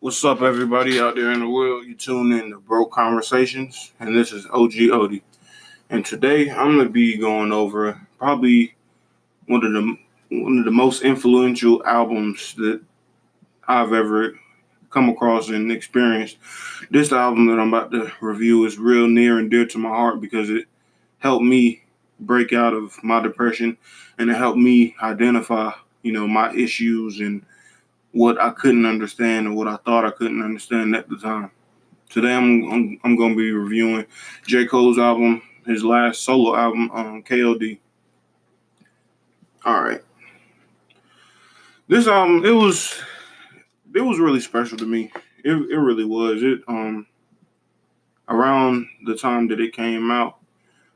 What's up, everybody out there in the world? You tune in to Broke Conversations, and this is OG Odie. And today I'm gonna be going over probably one of the most influential albums that I've ever come across and experienced. This album that I'm about to review is real near and dear to my heart because it helped me break out of my depression and it helped me identify, my issues and what I couldn't understand or what I thought I couldn't understand at the time. Today I'm going to be reviewing J. Cole's album, his last solo album, KOD. All right. This album it was really special to me. It really was. It around the time that it came out,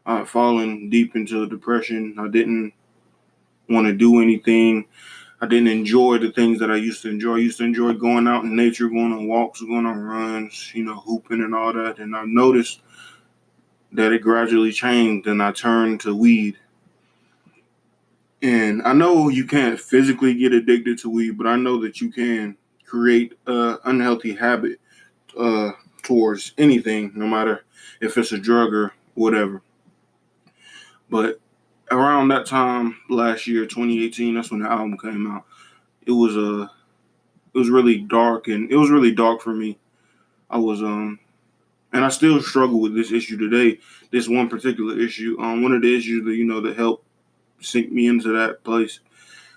I had fallen deep into depression. I didn't want to do anything. I didn't enjoy the things that I used to enjoy. I used to enjoy going out in nature, going on walks, going on runs, hooping and all that. And I noticed that it gradually changed and I turned to weed. And I know you can't physically get addicted to weed, but I know that you can create an unhealthy habit towards anything, no matter if it's a drug or whatever. But around that time last year, 2018, that's when the album came out. It was really dark, and it was really dark for me. I was and I still struggle with this issue today. This one particular issue. One of the issues that helped sink me into that place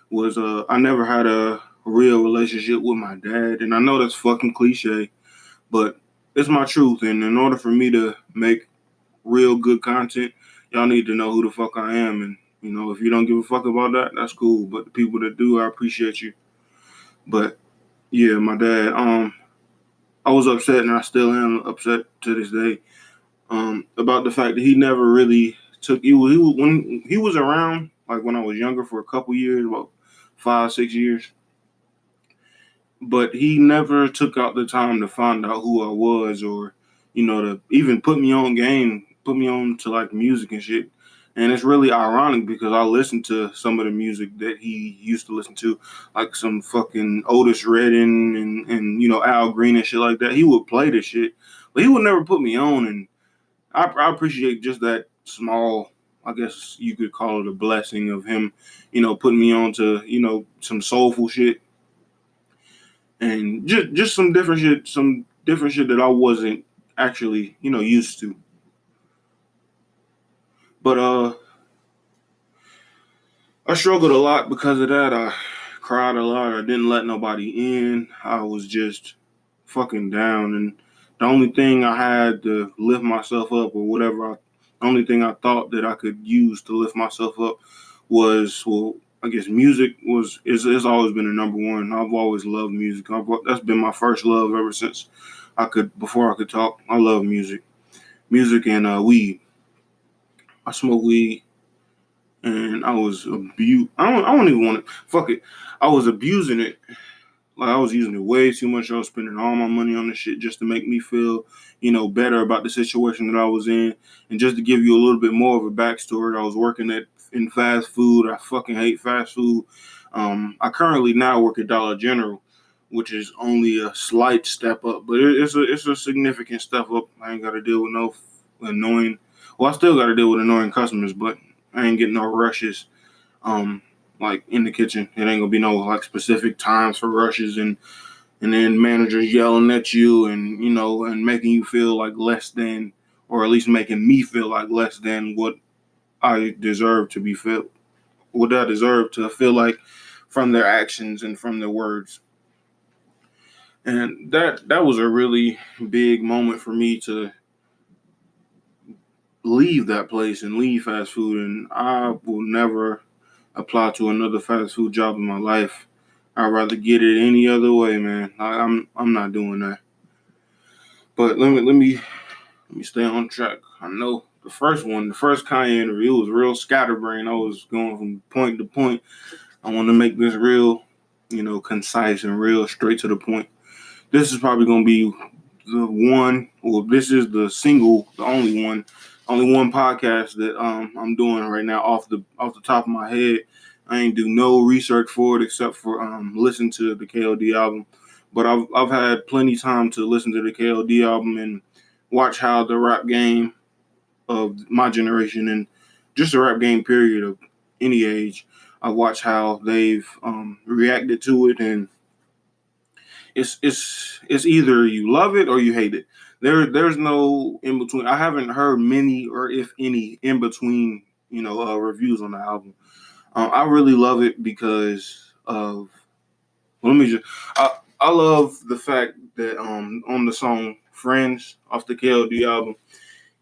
was I never had a real relationship with my dad, and I know that's fucking cliche, but it's my truth. And in order for me to make real good content, y'all need to know who the fuck I am. And if you don't give a fuck about that, that's cool. But the people that do, I appreciate you. But yeah, my dad. I was upset, and I still am upset to this day. About the fact that he never really took. When he was around, like when I was younger, for a couple years, about 5-6 years. But he never took out the time to find out who I was, or to even put me on game, put me on to like music and shit. And it's really ironic because I listened to some of the music that he used to listen to, like some fucking Otis Redding and Al Green and shit like that. He would play this shit, but he would never put me on. And I appreciate just that small, I guess you could call it a blessing of him, putting me on to, some soulful shit and just some different shit that I wasn't actually, used to. But I struggled a lot because of that. I cried a lot. I didn't let nobody in. I was just fucking down. And the only thing I had to lift myself up or whatever, the only thing I thought that I could use to lift myself up was, well, I guess music it's always been a number one. I've always loved music. That's been my first love ever since before I could talk. I love music. Music and weed. I smoke weed. And I was I don't even want to. Fuck it. I was abusing it. Like I was using it way too much. I was spending all my money on this shit just to make me feel, better about the situation that I was in. And just to give you a little bit more of a backstory, I was working in fast food. I fucking hate fast food. I currently now work at Dollar General, which is only a slight step up, but it's a significant step up. I ain't got to deal with no annoying. Well, I still got to deal with annoying customers, but I ain't getting no rushes, like in the kitchen. It ain't gonna be no like specific times for rushes and then managers yelling at you and and making you feel like less than, or at least making me feel like less than what I deserve to be felt, what I deserve to feel like from their actions and from their words. And that was a really big moment for me to leave that place and leave fast food, and I will never apply to another fast food job in my life. I'd rather get it any other way, man. I'm not doing that. But let me stay on track. I know the first Kanye interview was real scatterbrained. I was going from point to point. I want to make this real, concise and real straight to the point. This is probably gonna be the one, or this is the only one podcast that I'm doing right now off the top of my head. I ain't do no research for it except for listen to the KOD album. But I've had plenty time to listen to the KLD album and watch how the rap game of my generation and just the rap game period of any age, I watch how they've reacted to it, and it's either you love it or you hate it. There's no in between. I haven't heard many or if any in between, reviews on the album. I really love it because of. Let me just. I love the fact that on the song "Friends" off the KLD album,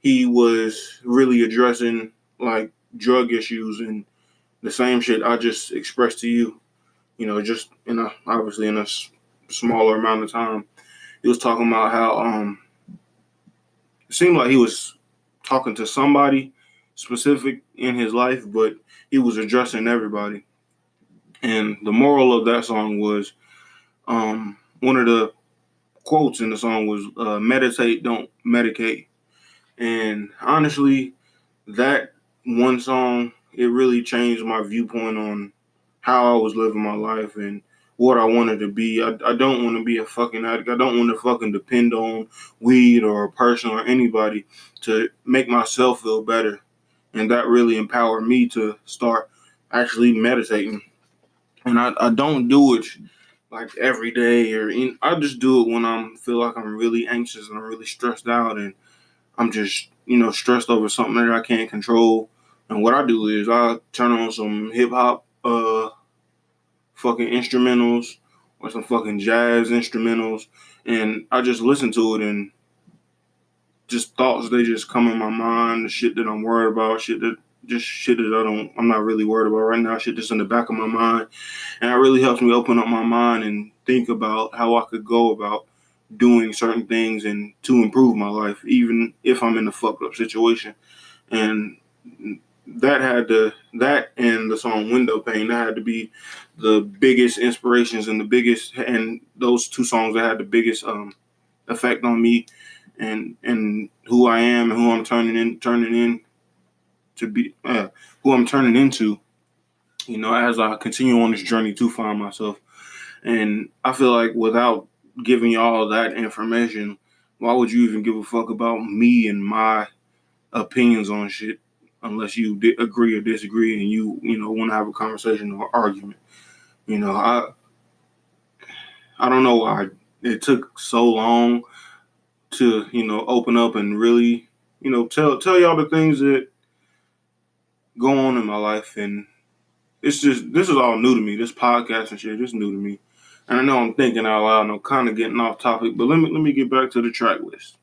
he was really addressing like drug issues and the same shit I just expressed to you. Just obviously in a smaller amount of time. He was talking about how it seemed like he was talking to somebody specific in his life, but he was addressing everybody. And the moral of that song was one of the quotes in the song was meditate, don't medicate. And honestly, that one song, it really changed my viewpoint on how I was living my life and what I wanted to be. I don't want to be a fucking addict. I don't want to fucking depend on weed or a person or anybody to make myself feel better. And that really empowered me to start actually meditating. And I don't do it like every day I just do it when feel like I'm really anxious and I'm really stressed out and I'm just, stressed over something that I can't control. And what I do is I turn on some hip hop fucking instrumentals or some fucking jazz instrumentals and I just listen to it and just thoughts they just come in my mind, the shit that I'm worried about, shit that I'm not really worried about right now, shit that's in the back of my mind. And it really helps me open up my mind and think about how I could go about doing certain things and to improve my life, even if I'm in a fucked up situation. And that and the song Window Pane, that had to be the biggest inspirations and those two songs that had the biggest effect on me and who I am and who I'm turning in to be who I'm turning into, as I continue on this journey to find myself. And I feel like without giving you all that information, why would you even give a fuck about me and my opinions on shit unless you agree or disagree and you want to have a conversation or argument? I don't know why it took so long to open up and really tell y'all the things that go on in my life. And this is all new to me. This podcast and shit, this is new to me. And I know I'm thinking out loud and I'm kind of getting off topic, but let me get back to the track list.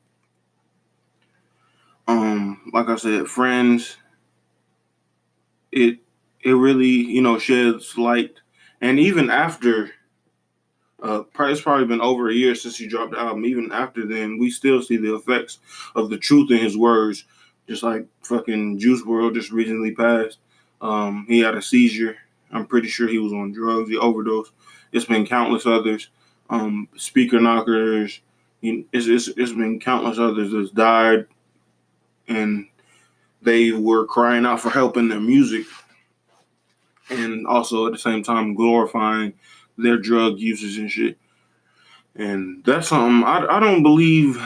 Like I said, Friends, it really, sheds light. And even after it's probably been over a year since he dropped the album. Even after then, we still see the effects of the truth in his words. Just like fucking Juice WRLD just recently passed. He had a seizure. I'm pretty sure he was on drugs. He overdosed. It's been countless others. Speaker knockers. It's been countless others that's died, and they were crying out for help in their music, and also at the same time glorifying their drug usage and shit. And that's something I don't believe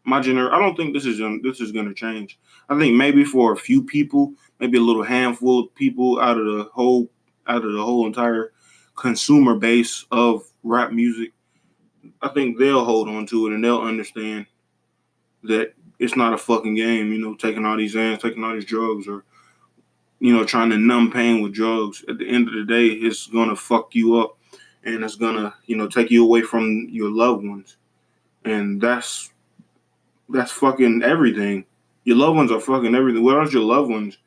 I don't think this is gonna change. I think maybe for a few people, maybe a little handful of people out of the whole entire consumer base of rap music, I think they'll hold on to it and they'll understand that it's not a fucking game, taking all these Xans, taking all these drugs, or trying to numb pain with drugs. At the end of the day, it's gonna fuck you up and it's gonna, take you away from your loved ones. And that's fucking everything. Your loved ones are fucking everything. Without your loved ones,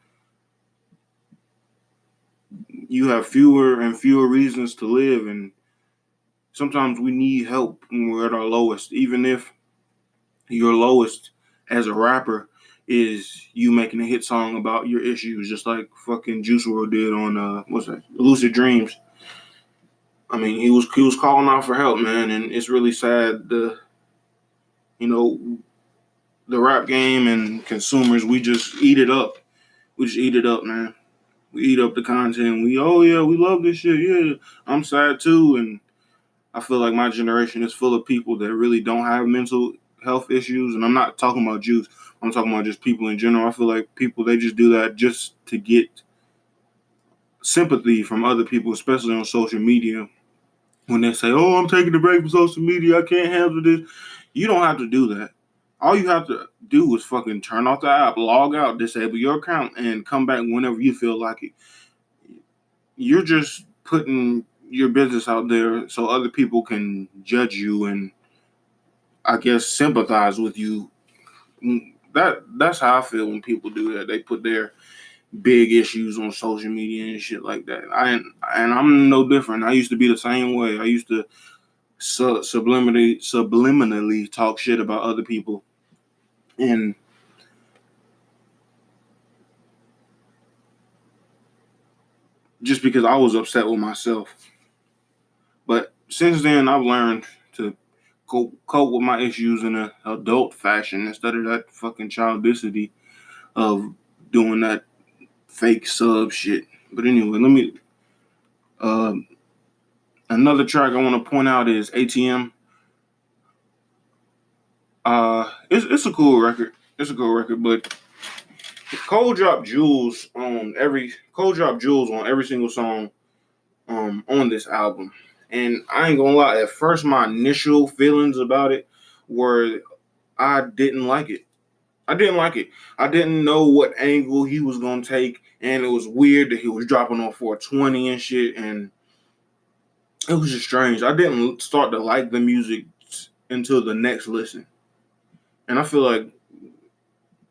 you have fewer and fewer reasons to live. And sometimes we need help when we're at our lowest. Even if your lowest as a rapper is you making a hit song about your issues, just like fucking Juice WRLD did on what's that? Lucid Dreams. I mean, he was calling out for help, man, and it's really sad. The rap game and consumers, we just eat it up. We just eat it up, man. We eat up the content. We love this shit. Yeah, I'm sad too, and I feel like my generation is full of people that really don't have mental health issues, and I'm not talking about Jews. I'm talking about just people in general. I feel like people, they just do that just to get sympathy from other people, especially on social media. When they say, "Oh, I'm taking a break from social media, I can't handle this," you don't have to do that. All you have to do is fucking turn off the app, log out, disable your account, and come back whenever you feel like it. You're just putting your business out there so other people can judge you and, I guess, sympathize with you. That's how I feel when people do that. They put their big issues on social media and shit like that. I'm no different. I used to be the same way. I used to subliminally talk shit about other people, and just because I was upset with myself. But since then, I've learned to cope with my issues in an adult fashion instead of that fucking childicity of doing that fake sub shit. But anyway, let me. Uh, Another track I want to point out is ATM. It's a cool record. It's a cool record, but Cole dropped jewels on every single song on this album. And I ain't gonna lie, at first my initial feelings about it were I didn't like it. I didn't like it. I didn't know what angle he was gonna take, and it was weird that he was dropping on 420 and shit, and it was just strange. I didn't start to like the music until the next listen. And I feel like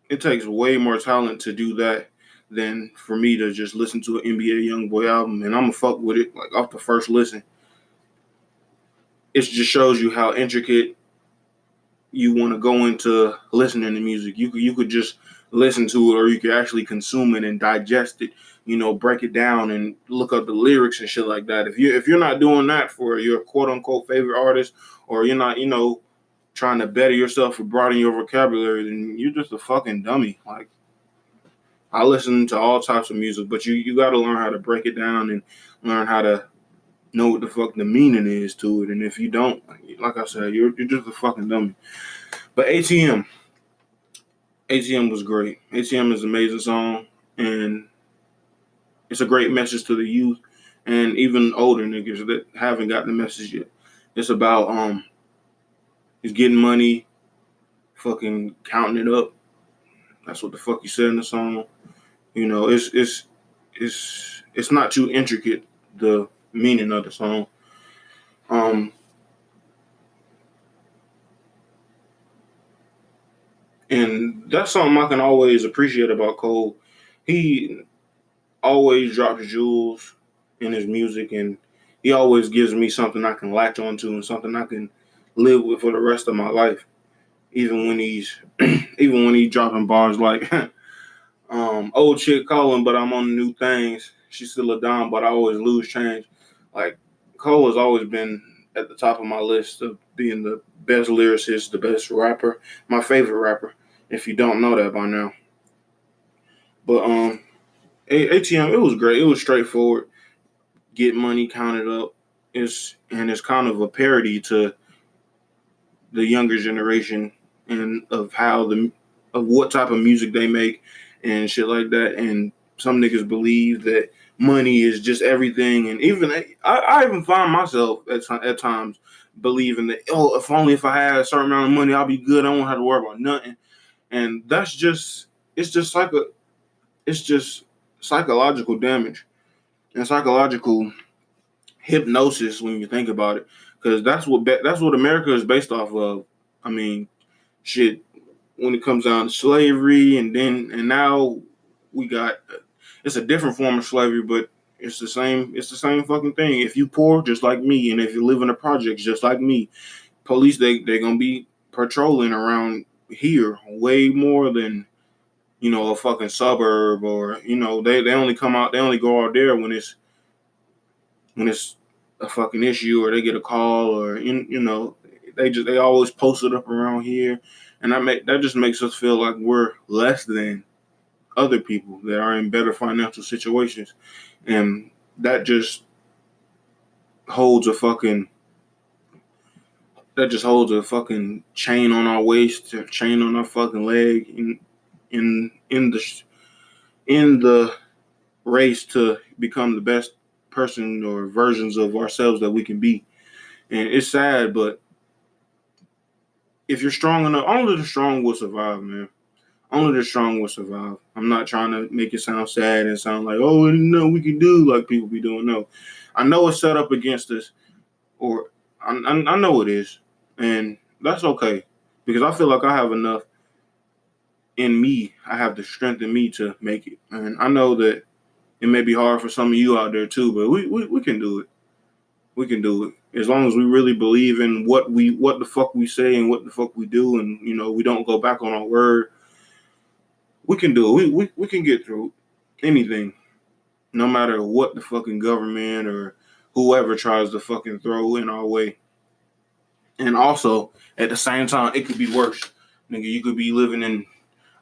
it takes way more talent to do that than for me to just listen to an NBA Youngboy album, and I'm gonna fuck with it like off the first listen. It just shows you how intricate you want to go into listening to music. You could just listen to it, or you could actually consume it and digest it. Break it down and look up the lyrics and shit like that. If you're not doing that for your quote unquote favorite artist, or you're not trying to better yourself or broaden your vocabulary, then you're just a fucking dummy. Like, I listen to all types of music, but you got to learn how to break it down and learn how to know what the fuck the meaning is to it. And if you don't, like I said, you're just a fucking dummy. But ATM was great. ATM is an amazing song, and it's a great message to the youth and even older niggas that haven't gotten the message yet. It's about he's getting money, fucking counting it up. That's what the fuck he said in the song. It's not too intricate, the meaning of the song. Um, and that's something I can always appreciate about Cole. He always drops jewels in his music, and he always gives me something I can latch onto and something I can live with for the rest of my life. Even when he's dropping bars like old chick calling, but I'm on the new things. She's still a dime, but I always lose change. Like, Cole has always been at the top of my list of being the best lyricist, the best rapper, my favorite rapper. If you don't know that by now, but ATM, it was great. It was straightforward. Get money, count it up. It's kind of a parody to the younger generation and of what type of music they make and shit like that. And some niggas believe that money is just everything. And even I even find myself at times believing that, oh, if I had a certain amount of money, I'll be good. I won't have to worry about nothing. And it's just it's just psychological damage and psychological hypnosis when you think about it, because that's what America is based off of. I mean, shit. When it comes down to slavery, and now we got it's a different form of slavery, but it's the same. It's the same fucking thing. If you poor, just like me, and if you live in the projects, just like me, police they're gonna be patrolling around here way more than a fucking suburb, or they only come out, they only go out there when it's a fucking issue, or they get a call, or they always post it up around here, and that just makes us feel like we're less than other people that are in better financial situations, and that just holds a fucking that just holds a fucking chain on our waist, a chain on our fucking leg, in the race to become the best person or versions of ourselves that we can be. And it's sad, but if you're strong enough, only the strong will survive, man. Only the strong will survive. I'm not trying to make it sound sad and sound like, oh, no, we can do like people be doing. No, I know it's set up against us, or I know it is, and that's okay because I feel like I have enough in me. I have the strength in me to make it, and I know that it may be hard for some of you out there too, but we can do it. We can do it as long as we really believe in what the fuck we say and what the fuck we do, and we don't go back on our word. We can do it. We can get through anything, no matter what the fucking government or whoever tries to fucking throw in our way. And also, at the same time, it could be worse. Nigga, you could be living in,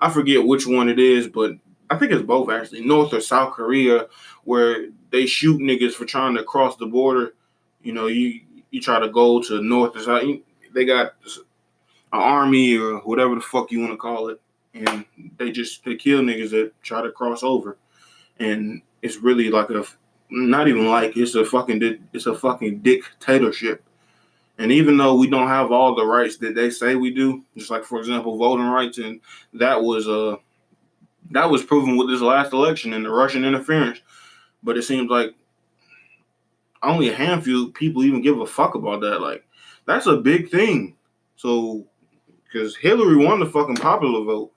I forget which one it is, but I think it's both actually, North or South Korea, where they shoot niggas for trying to cross the border. You try to go to North or South, they got an army or whatever the fuck you want to call it, and they kill niggas that try to cross over. And it's really like it's a fucking dictatorship. And even though we don't have all the rights that they say we do, just like for example voting rights, and that was proven with this last election and the Russian interference, but it seems like only a handful of people even give a fuck about that. Like, that's a big thing. So, because Hillary won the fucking popular vote.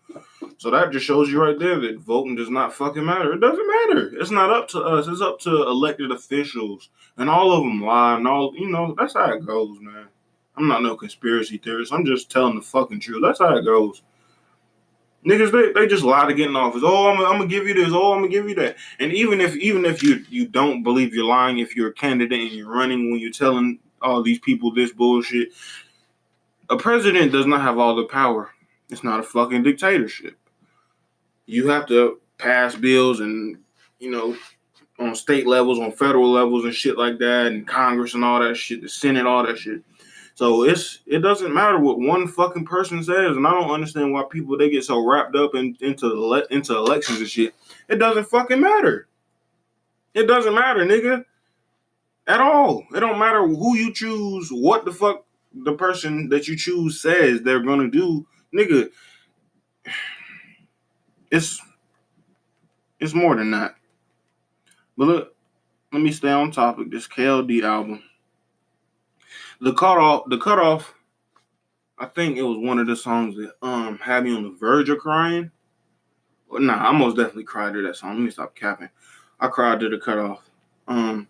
So that just shows you right there that voting does not fucking matter. It doesn't matter. It's not up to us. It's up to elected officials. And all of them lie. And that's how it goes, man. I'm not no conspiracy theorist. I'm just telling the fucking truth. That's how it goes. Niggas, they just lie to get in office. Oh, I'm gonna give you this. Oh, I'm gonna give you that. And even if you don't believe you're lying, if you're a candidate and you're running when you're telling all these people this bullshit, a president does not have all the power. It's not a fucking dictatorship. You have to pass bills and, on state levels, on federal levels and shit like that, and Congress and all that shit, the Senate, all that shit. So it doesn't matter what one fucking person says, and I don't understand why people they get so wrapped up into elections and shit. It doesn't fucking matter. It doesn't matter, nigga, at all. It don't matter who you choose, what the fuck the person that you choose says they're gonna do, nigga. It's more than that. But look, let me stay on topic. This KLD album, the cutoff. I think it was one of the songs that had me on the verge of crying. Well, nah, I most definitely cried to that song. Let me stop capping. I cried to the cutoff. And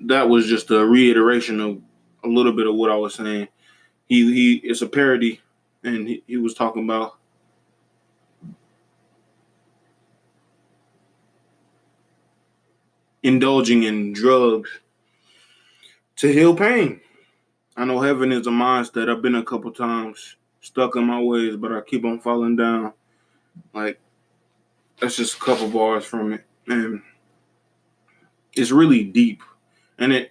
that was just a reiteration of a little bit of what I was saying. He it's a parody, and he was talking about indulging in drugs to heal pain. I know heaven is a mindset. I've been a couple times stuck in my ways, but I keep on falling down. Like, that's just a couple bars from it. And it's really deep. And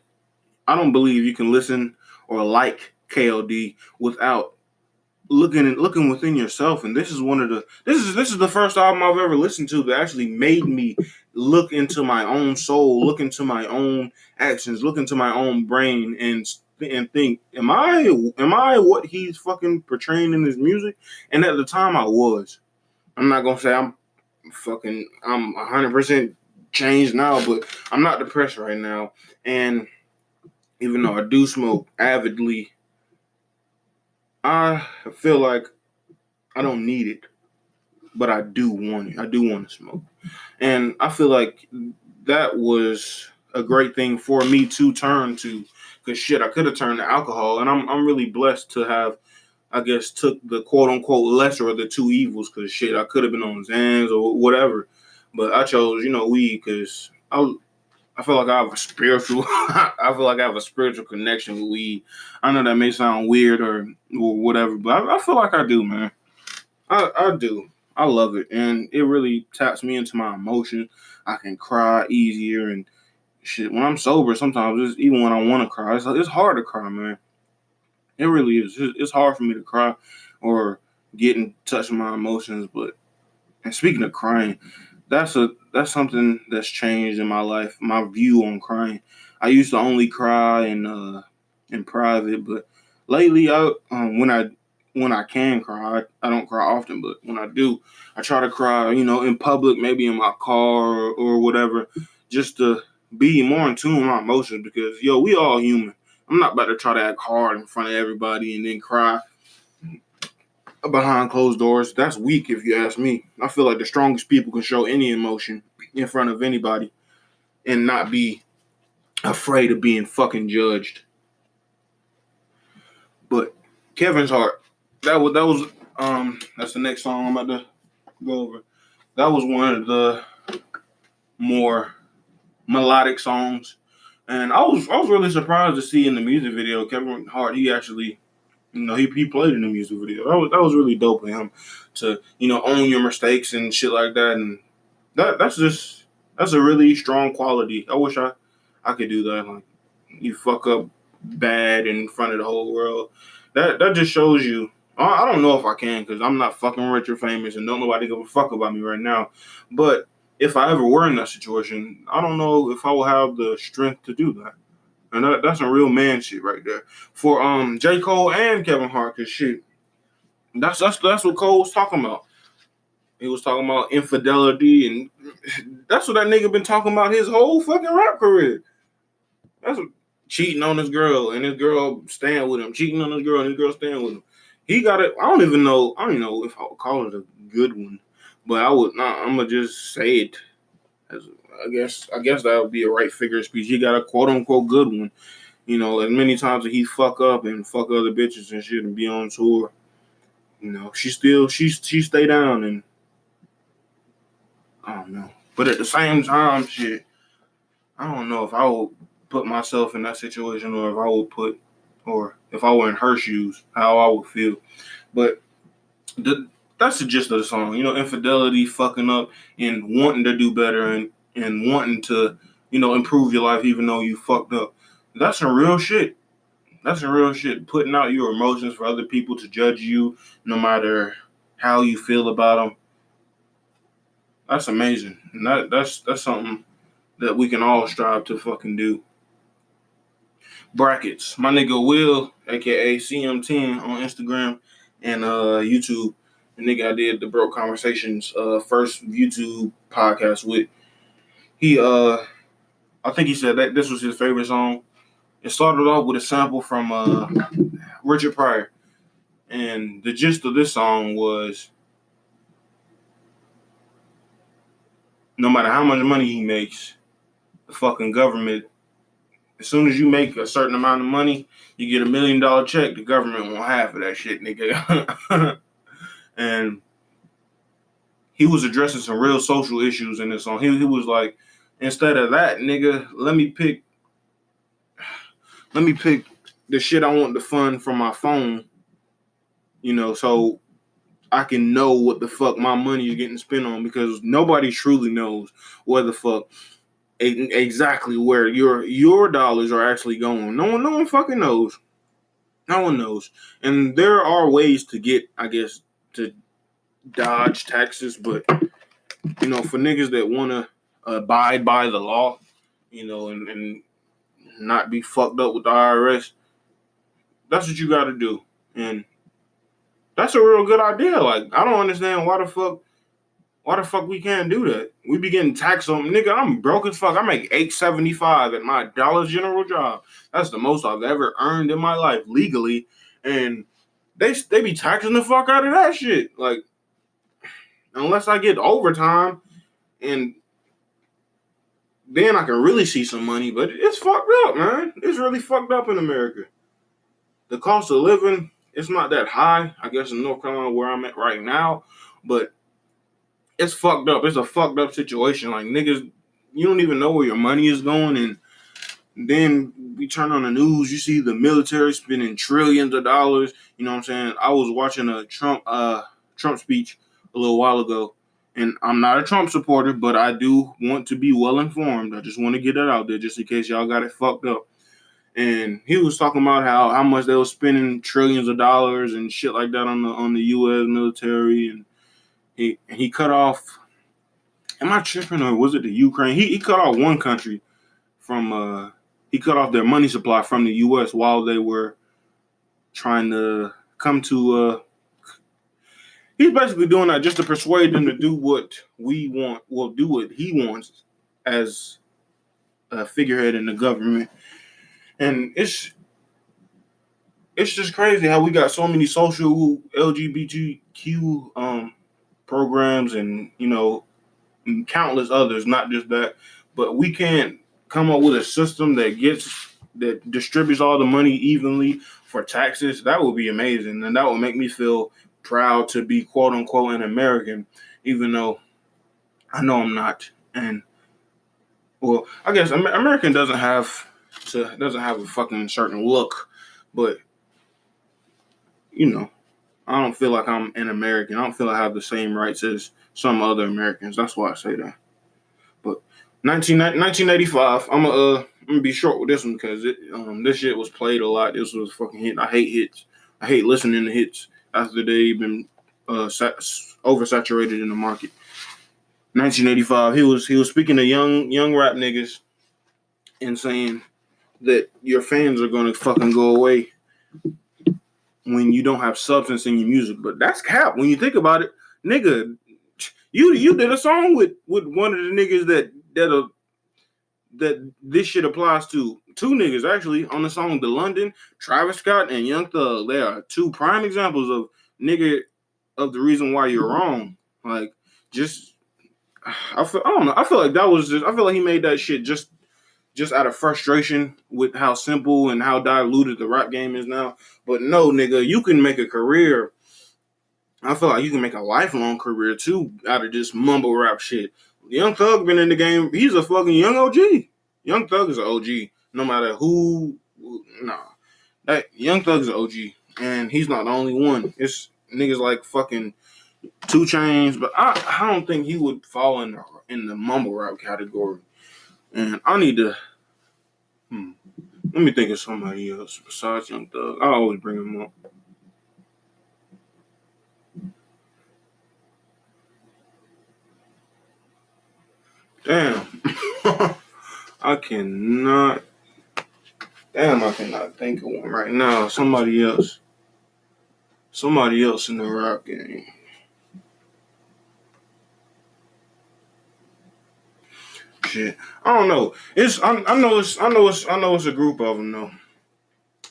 I don't believe you can listen or like KLD without looking within yourself. And this is this is the first album I've ever listened to that actually made me look into my own soul, look into my own actions, look into my own brain, and think, am I what he's fucking portraying in his music? And at the time I was. I'm not gonna say I'm 100% changed now, but I'm not depressed right now. And even though I do smoke avidly, I feel like I don't need it, but I do want it. I do want to smoke. And I feel like that was a great thing for me to turn to, because shit, I could have turned to alcohol, and I'm really blessed to have, I guess, took the quote unquote lesser of the two evils, because shit, I could have been on Xans or whatever, but I chose, weed, because I feel like I have a spiritual, I feel like I have a spiritual connection with weed. I know that may sound weird or whatever, but I feel like I do, man. I do. I love it, and it really taps me into my emotion. I can cry easier and shit. When I'm sober, sometimes even when I want to cry, it's hard to cry, man. It really is. It's hard for me to cry or get in touch with my emotions. But and speaking of crying, that's something that's changed in my life. My view on crying. I used to only cry in private, but lately, when I can cry, I don't cry often, but when I do, I try to cry. In public, maybe in my car or whatever, just to be more in tune with my emotions. Because we all human. I'm not about to try to act hard in front of everybody and then cry behind closed doors. That's weak, if you ask me. I feel like the strongest people can show any emotion in front of anybody and not be afraid of being fucking judged. But Kevin's Heart, that was that's the next song I'm about to go over. That was one of the more melodic songs, and I was really surprised to see in the music video Kevin Hart. He actually, he played in the music video. That was really dope of him to own your mistakes and shit like that, and that's a really strong quality. I wish I could do that. Like, you fuck up bad in front of the whole world. That just shows you. I don't know if I can, because I'm not fucking rich or famous and don't nobody give a fuck about me right now. But if I ever were in that situation, I don't know if I will have the strength to do that. And that's some real man shit right there. For J. Cole and Kevin Hart, cause shit, that's what Cole was talking about. He was talking about infidelity, and that's what that nigga been talking about his whole fucking rap career. That's what, cheating on his girl and his girl staying with him, cheating on his girl and his girl staying with him. He got it. I don't even know if I would call it a good one, but I would not. I'm gonna just say it. I guess that would be a right figure of speech. He got a quote unquote good one. As many times that he fuck up and fuck other bitches and shit and be on tour, she stay down, and I don't know. But at the same time, shit, I don't know if I would put myself in that situation, or if I were in her shoes, how I would feel. But that's the gist of the song. Infidelity, fucking up, and wanting to do better, and wanting to, improve your life even though you fucked up. That's some real shit. That's some real shit. Putting out your emotions for other people to judge you, no matter how you feel about them. That's amazing. And that's something that we can all strive to fucking do. Brackets. My nigga Will, aka CM10 on Instagram and YouTube. The nigga I did the Broke Conversations first YouTube podcast with. He I think he said that this was his favorite song. It started off with a sample from Richard Pryor. And the gist of this song was, no matter how much money he makes, the fucking government, as soon as you make a certain amount of money, you get $1 million check, the government won't half of that shit, nigga. And he was addressing some real social issues in this song. He was like, instead of that, nigga, let me pick the shit I want to fund from my phone, so I can know what the fuck my money is getting spent on, because nobody truly knows where the fuck exactly where your dollars are actually going. No one fucking knows. No one knows. And there are ways to get, I guess, to dodge taxes, but for niggas that want to abide by the law, and not be fucked up with the IRS, that's what you got to do. And that's a real good idea. Like, I don't understand why the fuck we can't do that. We be getting taxed on, nigga. I'm broke as fuck. I make $8.75 at my Dollar General job. That's the most I've ever earned in my life legally, and they be taxing the fuck out of that shit. Like, unless I get overtime, and then I can really see some money. But it's fucked up, man. It's really fucked up in America. The cost of living, it's not that high, I guess, in North Carolina where I'm at right now, but it's fucked up. It's a fucked up situation. Like, niggas, you don't even know where your money is going, and then we turn on the news, you see the military spending trillions of dollars. You know what I'm saying? I was watching a Trump speech a little while ago, and I'm not a Trump supporter, but I do want to be well informed. I just want to get that out there just in case y'all got it fucked up. and he was talking about how much they were spending trillions of dollars and shit like that on the U.S. military, and he cut off. Am I tripping, or was it the Ukraine? He cut off one country from he cut off their money supply from the U.S. while they were trying to come to. He's basically doing that just to persuade them to do what we want. Well, do what he wants as a figurehead in the government, and it's just crazy how we got so many social LGBTQ programs and and countless others, not just that, but we can't come up with a system that distributes all the money evenly for taxes. That would be amazing, and that would make me feel proud to be quote unquote an American, even though I know I'm not. And well, I guess American doesn't have a fucking certain look, but I don't feel like I'm an American. I don't feel like I have the same rights as some other Americans. That's why I say that. But 1985, I'm gonna be short with this one because this shit was played a lot. This was fucking hit. I hate hits. I hate listening to hits after they've been oversaturated in the market. 1985, he was speaking to young rap niggas and saying that your fans are gonna fucking go away when you don't have substance in your music. But that's cap when you think about it, nigga. You did a song with one of the niggas that this shit applies to. Two niggas actually on the song "The London," Travis Scott and Young Thug. They are two prime examples of nigga of the reason why you're wrong. Like I don't know. I feel like that was just. I feel like he made that shit just out of frustration with how simple and how diluted the rap game is now. But no, nigga, you can make a career. I feel like you can make a lifelong career too out of this mumble rap shit. Young Thug been in the game. He's a fucking young OG. Young Thug is an OG. No matter who, nah. That Young Thug is an OG, and he's not the only one. It's niggas like fucking 2 Chainz, but I don't think he would fall in the mumble rap category. And I need to let me think of somebody else besides Young Thug. I always bring him up. Damn. I cannot think of one right now. Somebody else in the rap game. Shit, I don't know. I know it's a group of them though,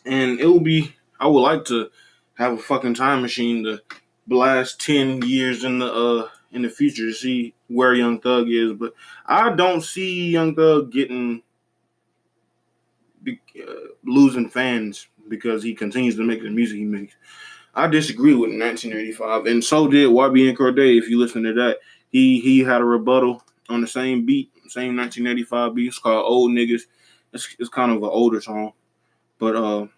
and it will be. I would like to have a fucking time machine to blast 10 years in the future to see where Young Thug is, but I don't see Young Thug losing fans because he continues to make the music he makes. I disagree with 1985, and so did YBN Cordae. If you listen to that, he had a rebuttal on the same beat, same 1985 beat. It's called "Old Niggas." It's kind of an older song, but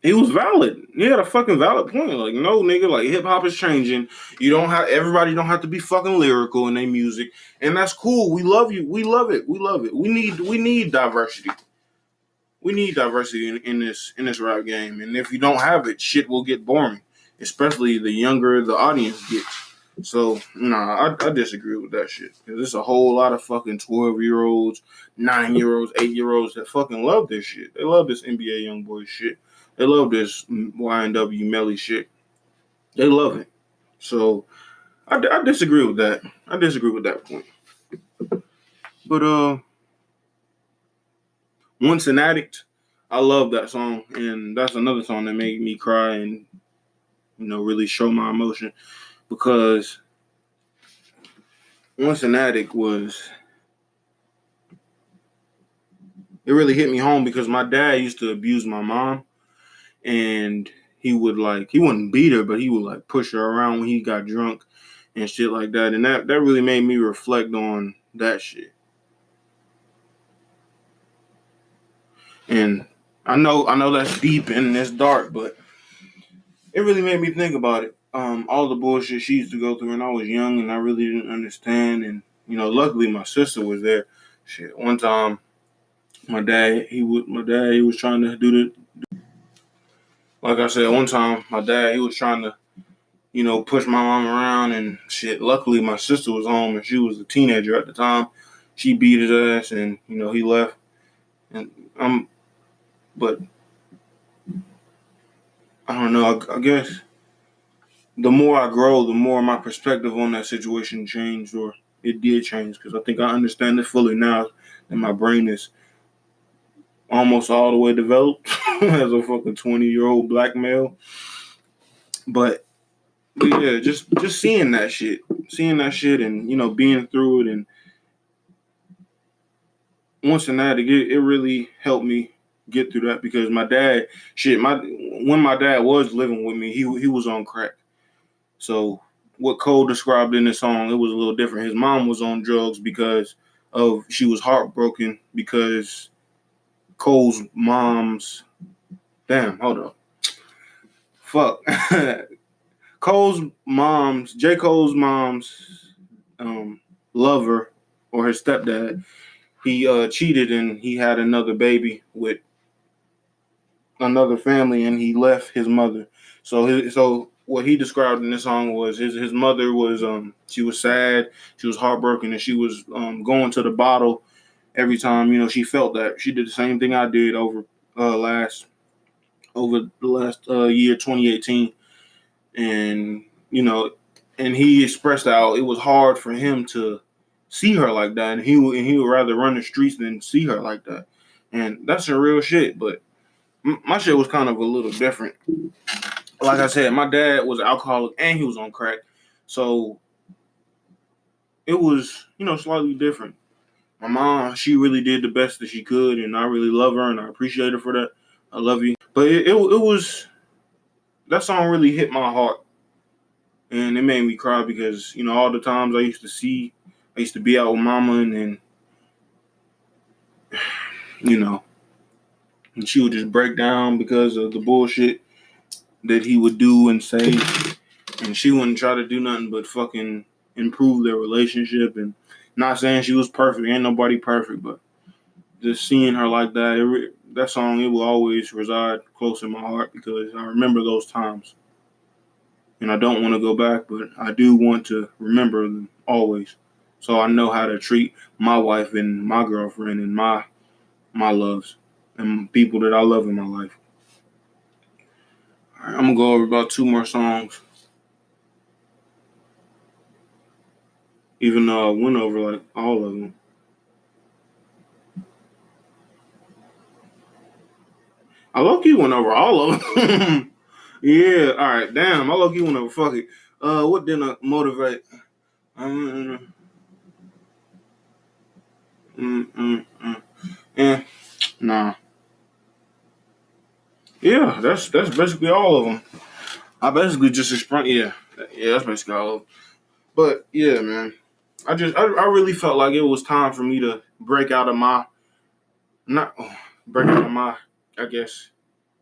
he was valid. He had a fucking valid point. Like, no, nigga, like hip hop is changing. Everybody don't have to be fucking lyrical in their music, and that's cool. We love you. We love it. We love it. We need diversity. We need diversity in this rap game, and if you don't have it, shit will get boring. Especially the younger the audience gets. So, nah, I disagree with that shit. Because there's a whole lot of fucking 12-year-olds, 9-year-olds, 8-year-olds that fucking love this shit. They love this NBA YoungBoy shit. They love this YNW Melly shit. They love it. So, I disagree with that. I disagree with that point. But, Once an Addict, I love that song. And that's another song that made me cry and, really show my emotion. Because Once an Addict it really hit me home because my dad used to abuse my mom, and he wouldn't beat her, but he would push her around when he got drunk and shit like that. And that really made me reflect on that shit. And I know that's deep and it's dark, but it really made me think about it. All the bullshit she used to go through, and I was young and I really didn't understand. And luckily my sister was there. Shit, one time My dad, he was trying to do the, like I said one time, my dad, he was trying to, push my mom around and shit. Luckily, my sister was home and she was a teenager at the time. She beat his ass and, he left. And but I don't know. I guess the more I grow, the more my perspective on that situation changed, or it did change, because I think I understand it fully now, and my brain is almost all the way developed as a fucking 20-year-old black male. But yeah, just seeing that shit, and being through it, and once in that, it really helped me get through that, because my dad, when my dad was living with me, he was on crack. So what Cole described in the song, it was a little different. His mom was on drugs because she was heartbroken because Cole's mom's, damn, hold up. Fuck. J. Cole's mom's lover, or his stepdad, he cheated and he had another baby with another family, and he left his mother. So what he described in this song was his mother was she was sad, she was heartbroken, and she was going to the bottle every time she felt that. She did the same thing I did over the last year, 2018, and and he expressed how it was hard for him to see her like that, and he would rather run the streets than see her like that, and that's some real shit. But my shit was kind of a little different. Like I said, my dad was an alcoholic and he was on crack, so it was slightly different. My mom, she really did the best that she could, and I really love her and I appreciate her for that. I love you. But it was, that song really hit my heart, and it made me cry because all the times I used to be out with mama, and then and she would just break down because of the bullshit that he would do and say, and she wouldn't try to do nothing but fucking improve their relationship. And not saying she was perfect, ain't nobody perfect, but just seeing her like that, that song, it will always reside close in my heart because I remember those times. And I don't want to go back, but I do want to remember them always. So I know how to treat my wife and my girlfriend and my loves and people that I love in my life. All right, I'm going to go over about 2 more songs. Even though I went over like all of them. I low-key went over all of them. Yeah, all right, damn. I low-key went over. Fuck it. What didn't motivate? Yeah, nah. Yeah, that's basically all of them. I basically just explained. Yeah, that's basically all of them. But yeah, man, I really felt like it was time for me to break out of my, not break out of my, I guess,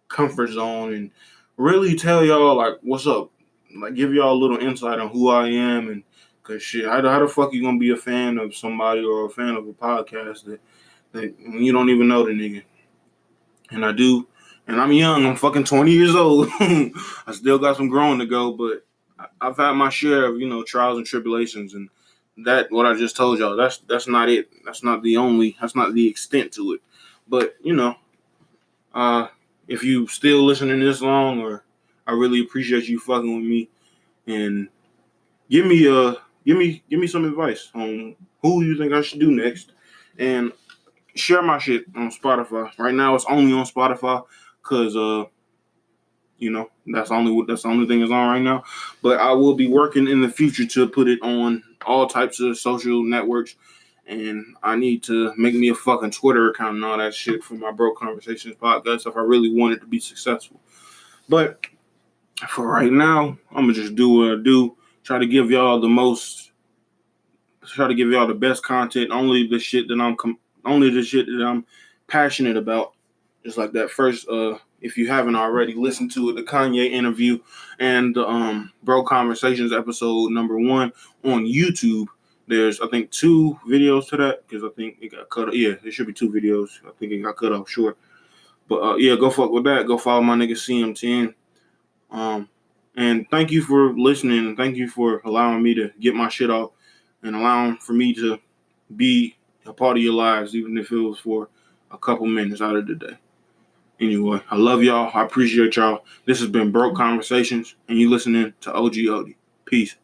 comfort zone, and really tell y'all like what's up, like give y'all a little insight on who I am. And cause shit, how the fuck you gonna be a fan of somebody or a fan of a podcast that you don't even know the nigga? And I do, and I'm young. I'm fucking 20 years old. I still got some growing to go, but I've had my share of trials and tribulations, and that what I just told y'all. That's not it. That's not the extent to it. But if you still listening this long, or I really appreciate you fucking with me, and give me some advice on who you think I should do next, and share my shit on Spotify. Right now it's only on Spotify because that's the only thing that's on right now. But I will be working in the future to put it on all types of social networks. And I need to make me a fucking Twitter account and all that shit for my Bro Conversations podcast if I really want it to be successful. But for right now, I'm gonna just do what I do. Try to give y'all the best content. Only the shit that I'm passionate about. Just like that first, if you haven't already listened to it, the Kanye interview and the Bro Conversations episode number 1 on YouTube. There's, I think, 2 videos to that because I think it got cut. Yeah, there should be 2 videos. I think it got cut off short. But yeah, go fuck with that. Go follow my nigga CM10. And thank you for listening. And thank you for allowing me to get my shit off and allowing for me to be a part of your lives, even if it was for a couple minutes out of the day. Anyway, I love y'all. I appreciate y'all. This has been Broke Conversations, and you listening to OG Odie. Peace.